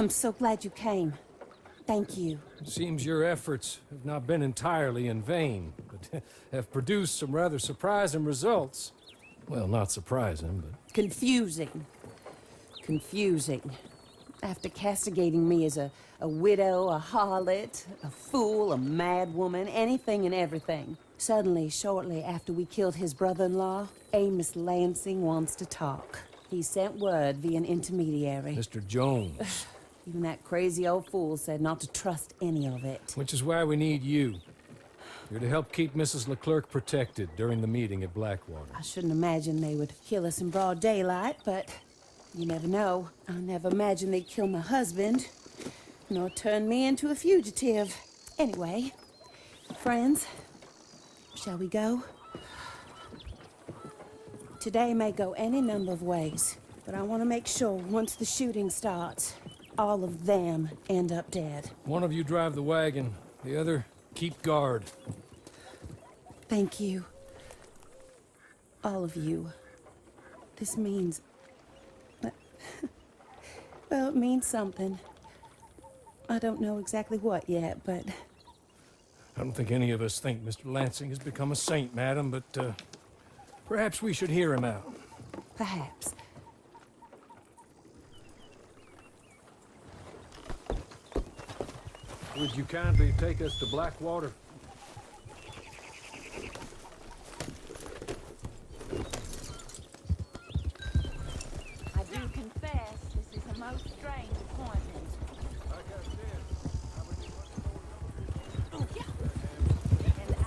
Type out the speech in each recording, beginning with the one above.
I'm so glad you came. Thank you. It seems your efforts have not been entirely in vain, but have produced some rather surprising results. Well, not surprising, but... Confusing. Confusing. After castigating me as a widow, a harlot, a fool, a mad woman, anything and everything. Suddenly, shortly after we killed his brother-in-law, Amos Lansing wants to talk. He sent word via an intermediary. Mr. Jones. Even that crazy old fool said not to trust any of it. Which is why we need you. You're to help keep Mrs. Leclerc protected during the meeting at Blackwater. I shouldn't imagine they would kill us in broad daylight, but you never know. I never imagined they'd kill my husband, nor turn me into a fugitive. Anyway, friends, shall we go? Today may go any number of ways, but I want to make sure once the shooting starts, all of them end up dead. One of you drive the wagon, the other keep guard. Thank you. All of you. This means... well, it means something. I don't know exactly what yet, but... I don't think any of us think Mr. Lansing has become a saint, madam, but perhaps we should hear him out. Perhaps. Would you kindly take us to Blackwater? I do confess, this is a most strange appointment. Like I said, I would be much more... Oh, yeah. And I...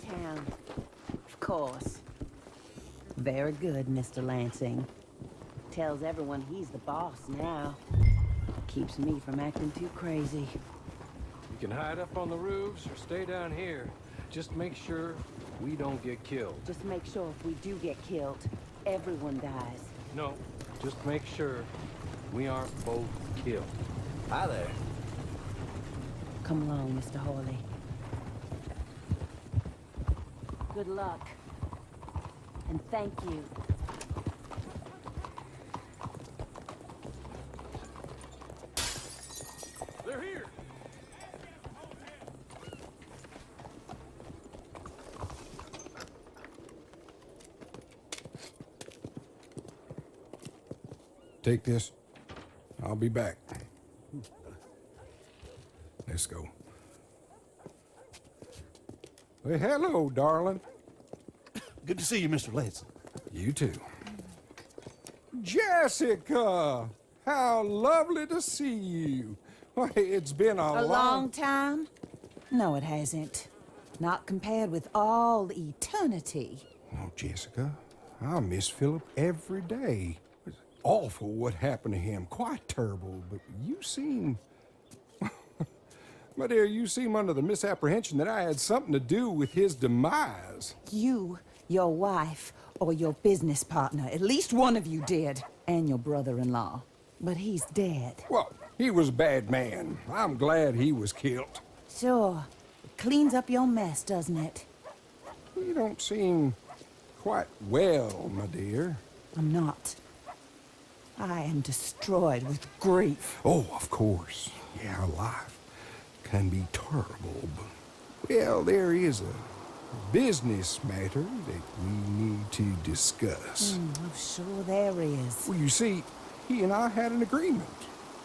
town. Of course. Very good, Mr. Lansing. Tells everyone he's the boss now. Keeps me from acting too crazy. You can hide up on the roofs or stay down here. Just make sure we don't get killed. Just make sure if we do get killed, everyone dies. No, just make sure we aren't both killed. Hi there. Come along, Mr. Hawley. Good luck. And thank you. They're here! Take this. I'll be back. Let's go. Well, hello, darling. Good to see you, Mr. Lansing. You too. Jessica! How lovely to see you. Why, it's been A long time? No, it hasn't. Not compared with all eternity. Oh, Jessica, I miss Philip every day. It's awful what happened to him. Quite terrible, but you seem... My dear, you seem under the misapprehension that I had something to do with his demise. You, your wife, or your business partner. At least one of you did. And your brother-in-law. But he's dead. Well, he was a bad man. I'm glad he was killed. Sure. cleans up your mess, doesn't it? You don't seem quite well, my dear. I'm not. I am destroyed with grief. Oh, of course. Yeah, life can be terrible, but... Well, there is a business matter that we need to discuss. Oh, sure there is. Well, you see, he and I had an agreement.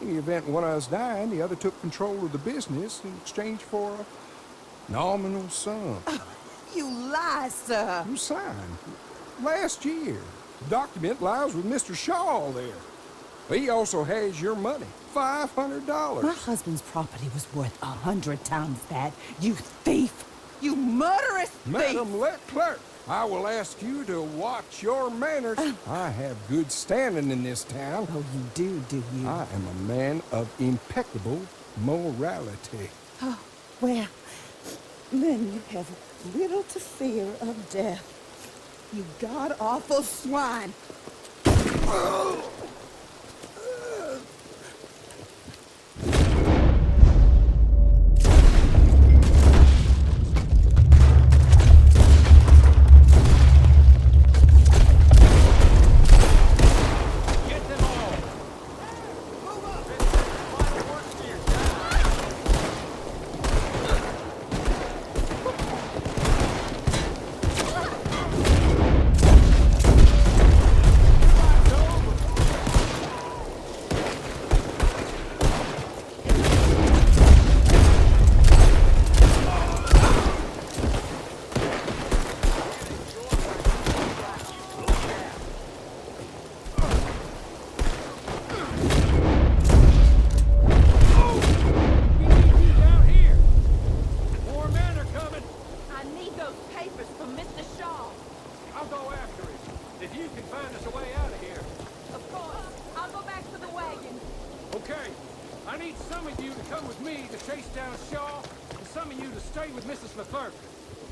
In the event one of us died, the other took control of the business in exchange for a nominal sum. You lie, sir. You signed last year. The document lies with Mr. Shaw there. He also has your money, $500. My husband's property was worth 100 times that. You thief! You murderous thief! Madam Leclerc, I will ask you to watch your manners. I have good standing in this town. Oh, you do you? I am a man of impeccable morality. Oh, well, then you have little to fear of death. You god-awful swine!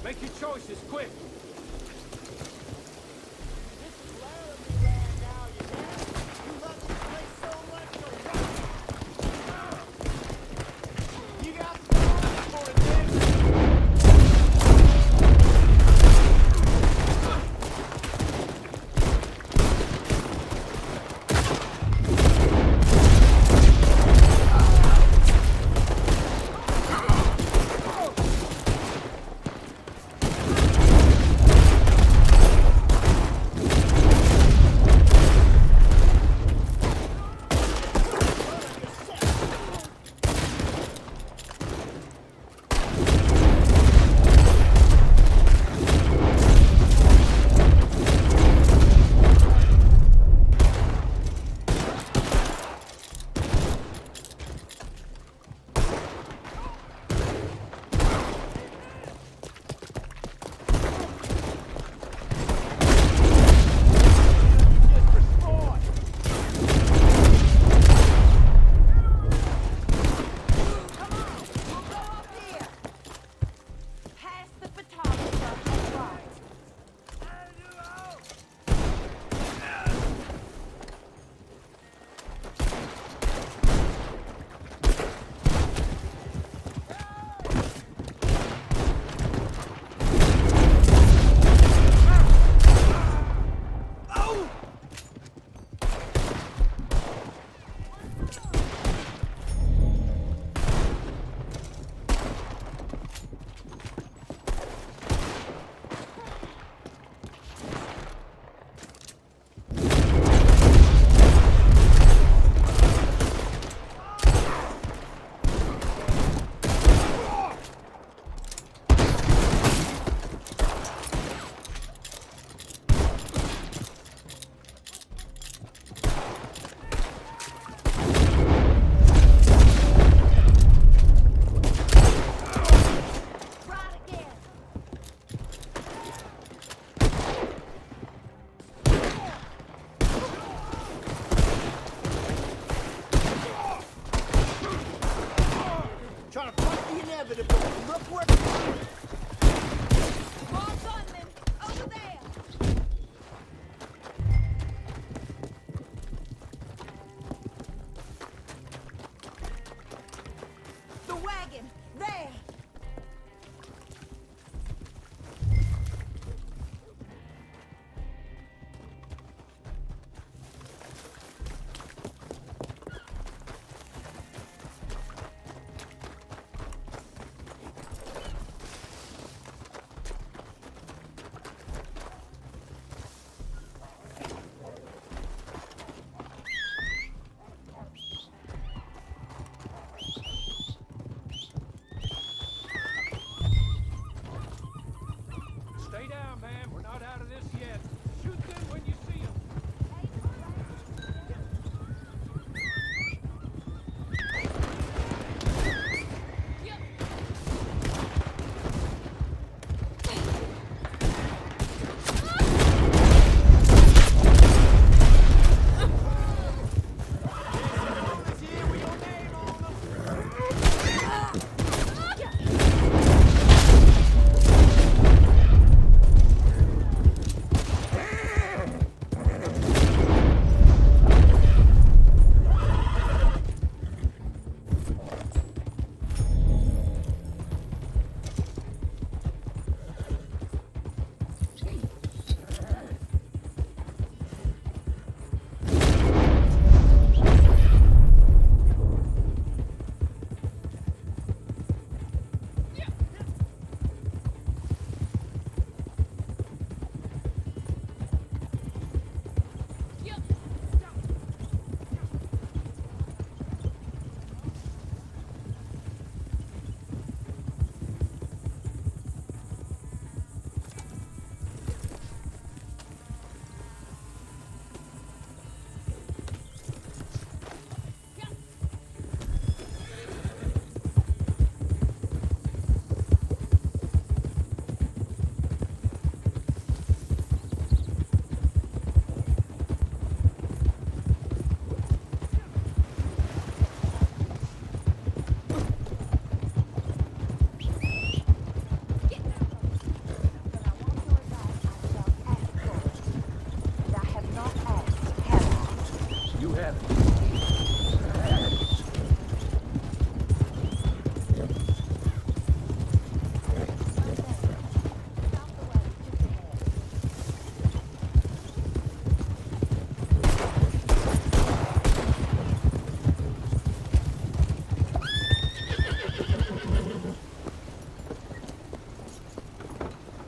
Make your choices quick.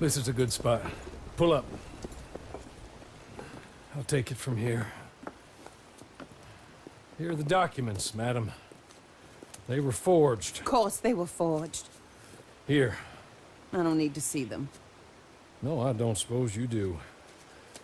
This is a good spot. Pull up. I'll take it from here. Here are the documents, madam. They were forged. Of course they were forged. Here. I don't need to see them. No, I don't suppose you do.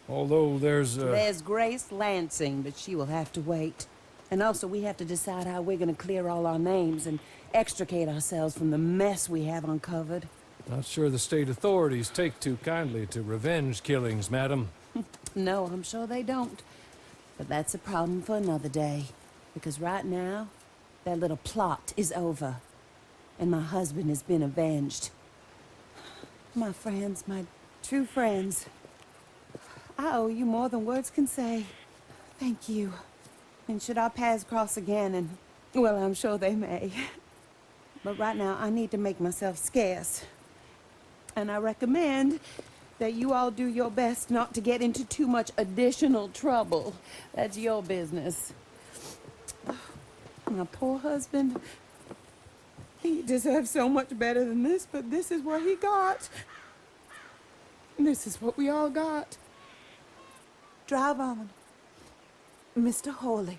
Although there's There's Grace Lansing, but she will have to wait. And also, we have to decide how we're gonna clear all our names and extricate ourselves from the mess we have uncovered. Not sure the state authorities take too kindly to revenge killings, madam. No, I'm sure they don't. But that's a problem for another day. Because right now, that little plot is over. And my husband has been avenged. My friends, my true friends. I owe you more than words can say. Thank you. And should our paths cross again, and, well, I'm sure they may. But right now, I need to make myself scarce. And I recommend that you all do your best not to get into too much additional trouble. That's your business. My poor husband. He deserves so much better than this, but this is what he got. This is what we all got. Drive on, Mr. Hawley.